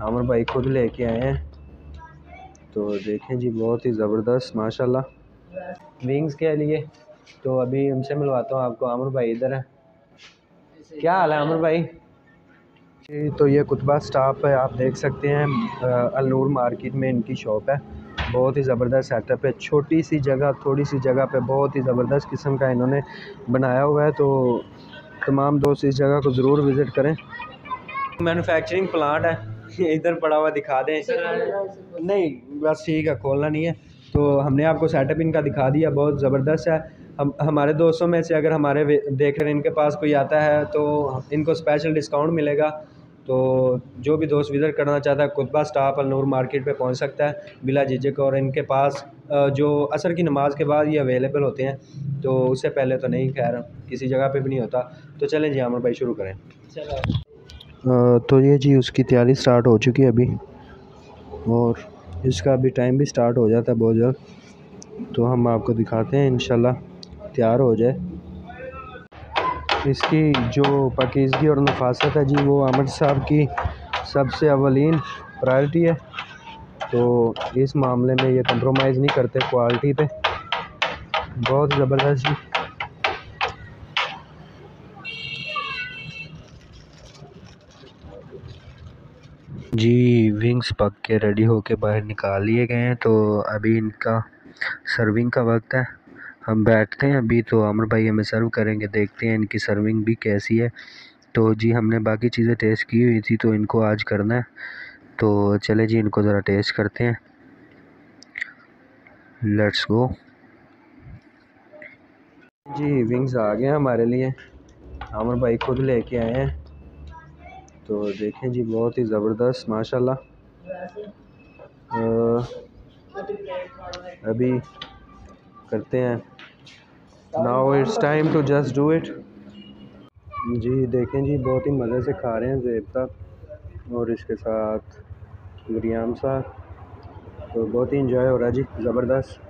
आमिर भाई खुद लेके आए हैं। तो देखें जी, बहुत ही ज़बरदस्त माशाल्लाह विंग्स के लिए। तो अभी उनसे मिलवाता हूँ आपको। आमिर भाई इधर है। क्या हाल है आमिर भाई? जी, तो ये कुतबा स्टॉप है, आप देख सकते हैं। अलनूर मार्केट में इनकी शॉप है। बहुत ही ज़बरदस्त सेटअप है, छोटी सी जगह, थोड़ी सी जगह पे बहुत ही ज़बरदस्त किस्म का इन्होंने बनाया हुआ है। तो तमाम दोस्त इस जगह को ज़रूर विज़िट करें। मैन्युफैक्चरिंग प्लांट है, इधर पड़ा हुआ दिखा दें। नहीं बस ठीक है, खोलना नहीं है। तो हमने आपको सेटअप इनका दिखा दिया, बहुत ज़बरदस्त है। हम हमारे दोस्तों में से अगर हमारे देखकर इनके पास कोई आता है तो इनको स्पेशल डिस्काउंट मिलेगा। तो जो भी दोस्त विज़िट करना चाहता है कुतबा स्टॉप अलनूर मार्केट पे पहुंच सकता है बिला झिझक। और इनके पास जो असर की नमाज़ के बाद ये अवेलेबल होते हैं, तो उससे पहले तो नहीं, खैर किसी जगह पे भी नहीं होता। तो चलें जी आमिर भाई शुरू करें। तो ये जी उसकी तैयारी स्टार्ट हो चुकी है अभी, और इसका अभी टाइम भी स्टार्ट हो जाता है बहुत जल्द। तो हम आपको दिखाते हैं इंशाल्लाह तैयार हो जाए। इसकी जो पाकीज़गी और नफासत है जी, वो आमिर साहब की सबसे अवलीन प्रायोरिटी है। तो इस मामले में ये कंप्रोमाइज़ नहीं करते क्वालिटी पे। बहुत ज़बरदस्त जी। जी विंग्स पक के रेडी होके बाहर निकाल लिए गए हैं। तो अभी इनका सर्विंग का वक्त है। हम बैठते हैं अभी, तो आमिर भाई हमें सर्व करेंगे, देखते हैं इनकी सर्विंग भी कैसी है। तो जी हमने बाकी चीज़ें टेस्ट की हुई थी, तो इनको आज करना है। तो चले जी इनको ज़रा टेस्ट करते हैं। Let's go. जी विंग्स आ गए हैं हमारे लिए, आमिर भाई खुद लेके आए हैं। तो देखें जी, बहुत ही ज़बरदस्त माशाल्लाह। अभी करते हैं। Now it's time to just do it. जी देखें जी, बहुत ही मज़े से खा रहे हैं ज़ेबता और इसके साथ गुरियाम साहब। तो बहुत ही इंजॉय हो रहा है जी, ज़बरदस्त।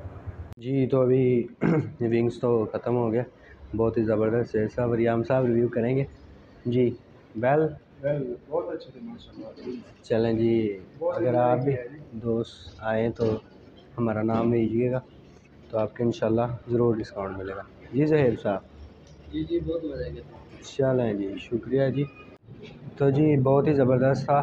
जी तो अभी विंग्स तो ख़त्म हो गया, बहुत ही ज़बरदस्त है। साहब रियाम साहब रिव्यू करेंगे जी। वेल बहुत अच्छे थे माशाल्लाह। चलें जी, अगर आप भी दोस्त आएँ तो हमारा नाम भेजिएगा, तो आपको इंशाल्लाह ज़रूर डिस्काउंट मिलेगा जी। जहीर साहब जी बहुत मज़ा आएगा। चलें जी, शुक्रिया जी। तो जी बहुत ही ज़बरदस्त था।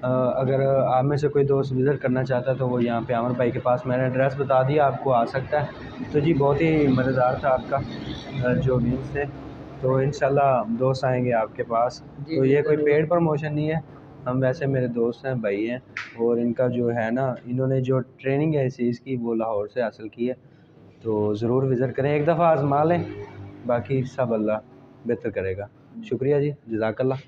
अगर आप में से कोई दोस्त विज़िट करना चाहता है तो वो यहाँ पे आमिर भाई के पास, मैंने एड्रेस बता दिया, आपको आ सकता है। तो जी बहुत ही मज़ेदार था आपका जो व्यूज़ थे। तो इंशाल्लाह दोस्त आएंगे आपके पास। तो ये कोई पेड प्रमोशन नहीं है, हम वैसे मेरे दोस्त हैं, भाई हैं। और इनका जो है ना, इन्होंने जो ट्रेनिंग है इस चीज़ की वो लाहौर से हासिल की है। तो ज़रूर विज़िट करें, एक दफ़ा आज़मा लें, बाकी सब अल्लाह बेहतर करेगा। शुक्रिया जी, जज़ाकल्लाह।